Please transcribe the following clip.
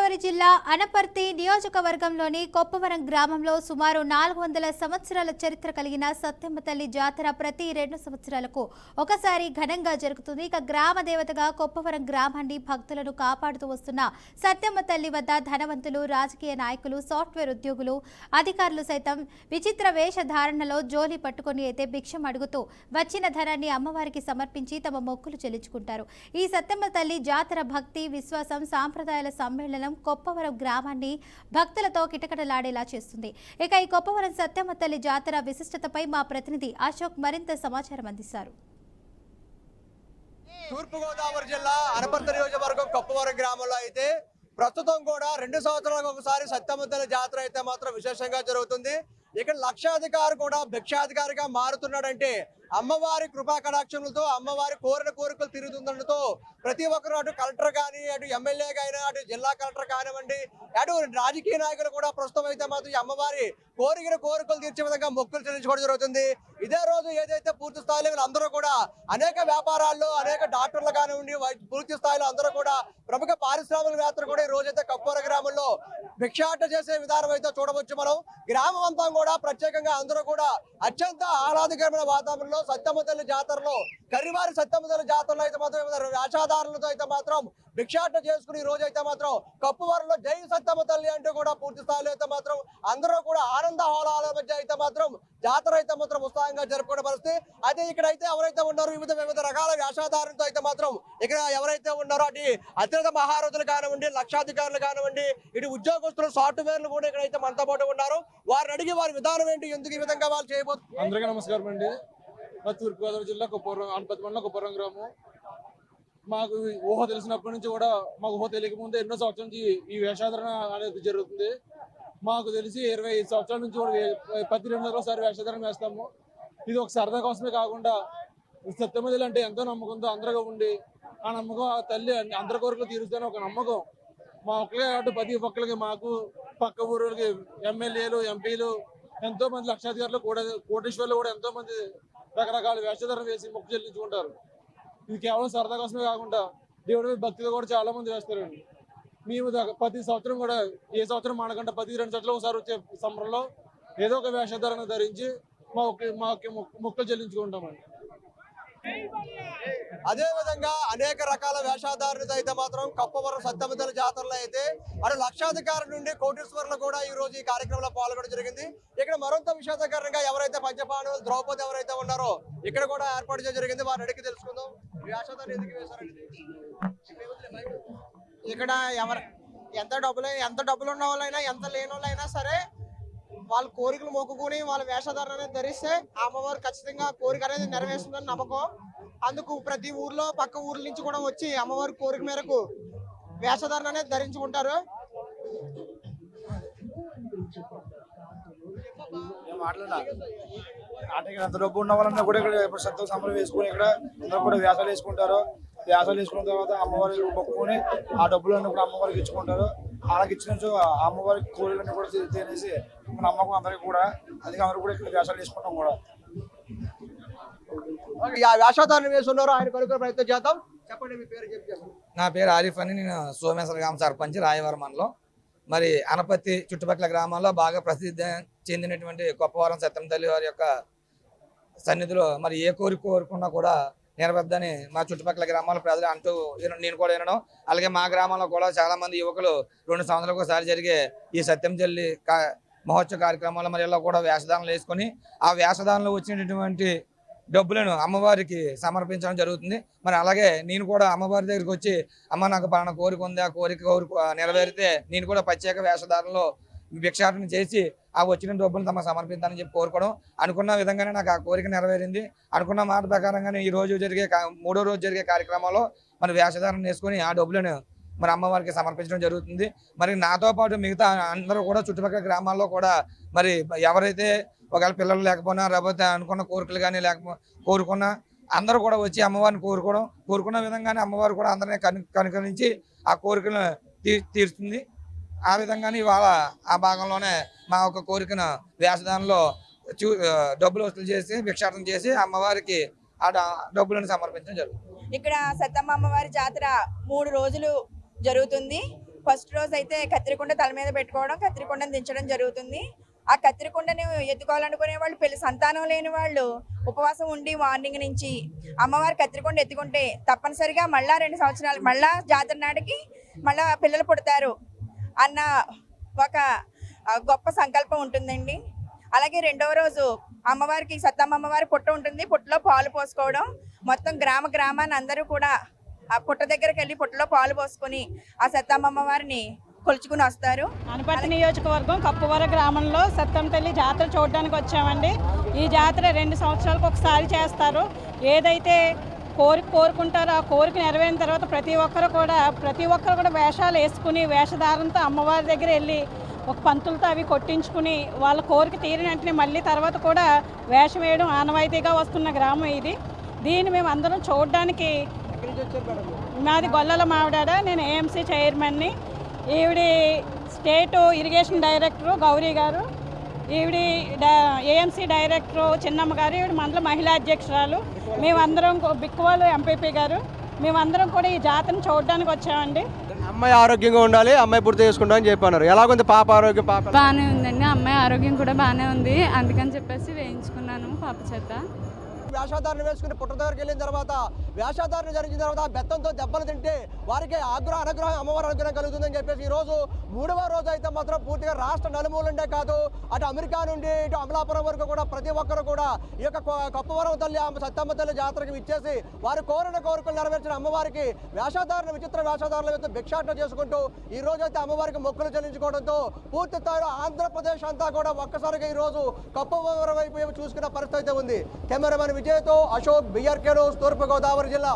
తూర్పుగోదావరి జిల్లా అనపర్తి నియోజకవర్గంలోని కొప్పవరం గ్రామంలో సుమారు 400 సంవత్సరాల చరిత్ర కలిగిన సత్యమ్మ తల్లి జాతర ప్రతి 2 సంవత్సరాలకు ఒకసారి ఘనంగా జరుగుతుంది. ఇక గ్రామ దేవతగా కొప్పవరం గ్రామాన్ని భక్తులను కాపాడుతూ వస్తున్న సత్యమ్మ తల్లి వద్ద ధనవంతులు, రాజకీయ నాయకులు, సాఫ్ట్వేర్ ఉద్యోగులు, అధికారులు సైతం విచిత్ర వేషధారణలో జోలి పట్టుకొని అయితే భిక్షం అడుగుతూ వచ్చిన ధనాన్ని అమ్మవారికి సమర్పించి తమ మొక్కులు చెల్లించుకుంటారు. ఈ సత్యమ్మ తల్లి జాతర భక్తి, విశ్వాసం, సాంప్రదాయాల సమ్మేళనం కొప్పవరం గ్రామాన్ని భక్తులతో కిటకిటలాడేలా చేస్తుంది. ఇక ఈ కొప్పవరం సత్యమ్మ తల్లి జాతర విశిష్టతపై మా ప్రతినిధి అశోక్ మరింత సమాచారం అందిస్తారు. తూర్పుగోదావరి జిల్లా అనపర్తి నియోజకవర్గం కొప్పవరం గ్రామంలో అయితే ప్రస్తుతం కూడా 2 సంవత్సరాలకు ఒకసారి సత్యమ్మ తల్లి జాతర అయితే మాత్రం విశేషంగా జరుగుతుంది. ఇక్కడ లక్షాధికారి కూడా భిక్షాధికారిగా మారుతున్నాడంటే అమ్మవారి కృపా కటాక్షములతో, అమ్మవారి కోరిన కోరికలు తీరుతుండటంతో ప్రతి ఒక్కరు అటు కలెక్టర్ కానీ, అటు ఎమ్మెల్యే కానీ, అటు జిల్లా కలెక్టర్ కానివ్వండి, అటు రాజకీయ నాయకులు కూడా ప్రస్తుతం అయితే మాత్రం అమ్మవారి కోరిన కోరికలు తీర్చే విధంగా మొక్కులు చెల్లించుకోవడం జరుగుతుంది. ఇదే రోజు ఏదైతే పూర్తి స్థాయిలో వీళ్ళందరూ కూడా అనేక వ్యాపారాల్లో, అనేక డాక్టర్లు కానివ్వండి, పూర్తి స్థాయిలో అందరూ కూడా ప్రముఖ పారిశ్రామికవేత్తలు కూడా ఈ రోజైతే కొప్పవరం గ్రామంలో భిక్షాటన చేసే విధానం అయితే చూడవచ్చు. మనం గ్రామం అంతా కూడా ప్రత్యేకంగా అందరూ కూడా అత్యంత ఆహ్లాదకరమైన వాతావరణంలో సత్యమ్మ తల్లి జాతరలో, కరివారి సత్యమ్మ తల్లి జాతరలో అయితే మాత్రం వేషధారులతో అయితే మాత్రం భిక్షాటన చేసుకుని ఈ రోజు అయితే మాత్రం కొప్పవరంలో జై సత్యమ్మ తల్లి అంటూ కూడా పూర్తి స్థాయిలో అయితే మాత్రం అందరూ కూడా ఆనంద హోళాల మధ్య అయితే మాత్రం జాతర అయితే మాత్రం ఉత్సాహంగా జరుపుకునే పరిస్థితి. అయితే ఇక్కడైతే ఎవరైతే ఉన్నారో వివిధ రకాల వేషధారులతో అయితే మాత్రం ఇక్కడ ఎవరైతే ఉన్నారో అటు అత్యంత మహారథులు కానివ్వండి, లక్షాధికారులు కానివ్వండి, ఇటు ఉద్యోగస్తులు, సాఫ్ట్వేర్లు కూడా ఇక్కడైతే మనతో పాటు ఉన్నారు. వారిని అడిగి వారి విధానం ఏంటి, ఎందుకు ఈ విధంగా వాళ్ళు చేయబోతున్నారు. అందరికీ నమస్కారం అండి. తూర్పుగోదావరి జిల్లా కొప్పవరం, అనపర్తి మండలం కొప్పవరం గ్రామం. మాకు ఊహ తెలిసినప్పటి నుంచి కూడా, మాకు ఊహ తెలియక ముందు ఎన్నో సంవత్సరాల నుంచి ఈ వేషాధరణ అనేది జరుగుతుంది. మాకు తెలిసి 25 సంవత్సరాల నుంచి కూడా ప్రతి 2 నెలలకు ఒకసారి వేషాధరణ వేస్తాము. ఇది ఒక సరదా కోసమే కాకుండా సత్యమ్మ తల్లి అంటే ఎంతో నమ్మకంతో అందరిగా ఉండి, ఆ నమ్మకం ఆ తల్లి అందరి కోరికలు తీరుస్తాను ఒక నమ్మకం మా ఒక్కలే కాబట్టి ప్రతి ఒక్కరికి, మాకు పక్క ఊరులకి ఎమ్మెల్యేలు, ఎంపీలు, ఎంతో మంది లక్షాధికారులు కూడా, కోటేశ్వర్లు కూడా ఎంతో మంది రకరకాల వేషధారణ వేసి మొక్కు చెల్లించుకుంటారు. ఇది కేవలం సరదా కోసమే కాకుండా దేవుడి భక్తిగా కూడా చాలా మంది వేస్తారండి. మేము ప్రతి సంవత్సరం కూడా, ఏ సంవత్సరం మానకుండా ప్రతి 2 సంవత్సరాలు ఒకసారి వచ్చే సంబరంలో ఏదో ఒక వేషధారణ ధరించి మా మొక్కలు చెల్లించుకుంటామండి. అదే విధంగా అనేక రకాల వేషధారులతో అయితే మాత్రం కొప్పవరం సత్యమ్మ తల్లి జాతరలో అయితే అటు లక్షాధికారి నుండి కోటీశ్వరులు కూడా ఈ రోజు ఈ కార్యక్రమంలో పాల్గొనడం జరిగింది. ఇక్కడ మరింత విషాదకరంగా ఎవరైతే పంచపాండవులు, ద్రౌపది ఎవరైతే ఉన్నారో ఇక్కడ కూడా ఏర్పాటు చేయడం జరిగింది. వారిని అడిగి తెలుసుకుందాం. వేషధారణ ఎందుకు వేశారండి? ఇక్కడ ఎంత డబ్బులు ఉన్న వాళ్ళైనా, ఎంత లేని వాళ్ళైనా సరే వాళ్ళ కోరికలు మొక్కుకుని వాళ్ళ వేషధారణ అనేది ధరిస్తే అమ్మవారు ఖచ్చితంగా కోరిక అనేది నెరవేరుస్తుందని నమ్మకం. అందుకు ప్రతి ఊర్లో, పక్క ఊర్ల నుంచి కూడా వచ్చి అమ్మవారి కోరిక మేరకు వేషధారణ అనేది ధరించుకుంటారు. ఎంత డబ్బు ఉన్న వాళ్ళన్నా కూడా ఇక్కడ ఇప్పుడు సత్యం సంబరం వేసుకుని ఇక్కడ అందరూ కూడా వేషాలు వేసుకుంటారు. వేషాలు వేసుకున్న తర్వాత అమ్మవారికి మొక్కుకొని ఆ డబ్బులన్నీ కూడా అమ్మవారికి ఇచ్చుకుంటారు. వాళ్ళకి ఇచ్చిన అమ్మవారికి కోరికలన్నీ కూడా తినేసి మన నమ్మకం అందరికి కూడా, అందుకే అందరూ కూడా ఇక్కడ వేషాలు వేసుకుంటాం కూడా. వేషధారణ వేస్తున్నారు, ఆయన కనుక ప్రయత్నం చేద్దాం. చెప్పండి, మీ పేరు చెప్పి. నా పేరు ఆరిఫ్ అని, నేను సోమేశ్వర గ్రామ సర్పంచ్, రాయవరం మండలం. మరి అనపర్తి చుట్టుపక్కల గ్రామాల్లో బాగా ప్రసిద్ధి చెందినటువంటి కొప్పవరం సత్యమ్మ తల్లి వారి యొక్క సన్నిధిలో మరి ఏ కోరిక కోరుకున్నా కూడా నెరవేర్దని మా చుట్టుపక్కల గ్రామాల ప్రజలు అంటూ నేను కూడా వినడం. అలాగే మా గ్రామంలో కూడా చాలా మంది యువకులు 2 సంవత్సరాలకు ఒకసారి జరిగే ఈ సత్యమ్మ తల్లి మహోత్సవ కార్యక్రమాల్లో మరి ఇలా కూడా వేషధారణలు వేసుకొని ఆ వేషధారణలో వచ్చినటువంటి డబ్బులను అమ్మవారికి సమర్పించడం జరుగుతుంది. మరి అలాగే నేను కూడా అమ్మవారి దగ్గరికి వచ్చి, అమ్మ నాకు పలానా కోరిక ఉంది, ఆ కోరిక నెరవేరితే నేను కూడా ప్రత్యేక వేషధారణలో భిక్షాటన చేసి ఆ వచ్చిన డబ్బులను తమ సమర్పించాలని చెప్పి కోరుకోవడం. అనుకున్న విధంగానే నాకు ఆ కోరిక నెరవేరింది. అనుకున్న మాట ప్రకారంగానే ఈ రోజు జరిగే 3వ రోజు జరిగే కార్యక్రమంలో మరి వేషధారణ వేసుకొని ఆ డబ్బులను మరి అమ్మవారికి సమర్పించడం జరుగుతుంది. మరి నాతో పాటు మిగతా అందరూ కూడా చుట్టుపక్కల గ్రామాల్లో కూడా మరి ఎవరైతే ఒకవేళ పిల్లలు లేకపోయినా, లేకపోతే అనుకున్న కోరికలు కానీ కోరుకున్నా అందరూ కూడా వచ్చి అమ్మవారిని కోరుకున్న విధంగానే అమ్మవారు కూడా అందరినీ కనుకరించి ఆ కోరికలను తీరుస్తుంది. ఆ విధంగానే ఇవాళ ఆ భాగంలోనే మా యొక్క కోరికను వేషధారణలో డబ్బులు వసూలు చేసి భిక్షాటన చేసి అమ్మవారికి ఆ డబ్బులను సమర్పించడం జరుగుతుంది. ఇక్కడ సత్తమ్మ అమ్మవారి జాతర 3 రోజులు జరుగుతుంది. ఫస్ట్ రోజు అయితే కత్తిరికుండ తల మీద పెట్టుకోవడం, కత్తిరికుండను దించడం జరుగుతుంది. ఆ కత్తిరికుండని ఎత్తుకోవాలనుకునే వాళ్ళు, పెళ్లి సంతానం లేని వాళ్ళు ఉపవాసం ఉండి మార్నింగ్ నుంచి అమ్మవారి కత్తిరికుండ ఎత్తుకుంటే తప్పనిసరిగా మళ్ళా 2 సంవత్సరాలు మళ్ళా జాతర నాటికి మళ్ళా పిల్లలు పుడతారు అన్న ఒక గొప్ప సంకల్పం ఉంటుందండి. అలాగే రెండవ రోజు అమ్మవారికి సత్తమ్మ అమ్మవారి పుట్ట ఉంటుంది. పుట్టలో పాలు పోసుకోవడం, మొత్తం గ్రామాన్ని అందరూ కూడా ఆ పుట్ట దగ్గరికి వెళ్ళి పుట్టలో పాలు పోసుకొని ఆ సత్తమ్మ అమ్మవారిని కొలుచుకుని వస్తారు. అనపర్తి నియోజకవర్గం కప్పవరం గ్రామంలో సత్తమ్మ తల్లి జాతర చూడడానికి వచ్చామండి. ఈ జాతర 2 సంవత్సరాలకు ఒకసారి చేస్తారు. ఏదైతే కోరుకుంటారో ఆ కోరిక నెరవేరిన తర్వాత ప్రతి ఒక్కరు కూడా వేషాలు వేసుకుని వేషధారంతో అమ్మవారి దగ్గర వెళ్ళి ఒక పంతులతో అవి కొట్టించుకుని వాళ్ళ కోరిక తీరిన వెంటనే మళ్ళీ తర్వాత కూడా వేషం వేయడం ఆనవాయితీగా వస్తున్న గ్రామం ఇది. దీన్ని మేము అందరం చూడడానికి, మాది గొల్లల మావిడాడ, నేను ఏఎంసీ చైర్మన్ని, ఈవిడి స్టేట్ ఇరిగేషన్ డైరెక్టరు గౌరీ గారు, ఈవిడి ఏఎంసీ డైరెక్టరు చిన్నమ్మ గారు, ఈవిడ మండల మహిళా అధ్యక్షురాలు, మేమందరం బిక్కువాళ్ళు ఎంపీపీ గారు, మేమందరం కూడా ఈ జాతరను చూడడానికి వచ్చామండి. అమ్మాయి ఆరోగ్యంగా ఉండాలి, అమ్మాయి పూర్తి చేసుకుంటా అని చెప్పన్నారు. ఎలాగుంది పాప ఆరోగ్యం? పాప బాగానే ఉందండి, అమ్మాయి ఆరోగ్యం కూడా బాగానే ఉంది. అందుకని చెప్పేసి వేయించుకున్నాను పాప చేత. వేషాధారణ వేసుకుని పుట్ట దగ్గరికి వెళ్ళిన తర్వాత వేషాధారణ జరిగిన తర్వాత బెత్తంతో దెబ్బలు తింటే వారికి అనుగ్రహం అమ్మవారి అనుగ్రహం కలుగుతుందని చెప్పేసి ఈ రోజు 3వ రోజు అయితే మాత్రం పూర్తిగా రాష్ట్ర నలుమూలండే కాదు, అటు అమెరికా నుండి ఇటు అమలాపురం వరకు కూడా ప్రతి ఒక్కరు కూడా ఈ యొక్క కప్పవరం తల్లి సత్తమ్మ తల్లి జాతరకి ఇచ్చేసి వారి కోరిన కోరికలు నెరవేర్చిన అమ్మవారికి వేషాధారణ విచిత్ర వేషాధారణ అయితే భిక్షాటన చేసుకుంటూ ఈ రోజు అయితే అమ్మవారికి మొక్కులు చెల్లించుకోవడంతో పూర్తి స్థాయిలో ఆంధ్రప్రదేశ్ అంతా కూడా ఒక్కసారిగా ఈ రోజు కప్పవరం వైపు చూసుకున్న పరిస్థితి అయితే ఉంది. కెమెరామెన్ విజయ్తో అశోక్, BRK న్యూస్, తూర్పుగోదావరి జిల్లా.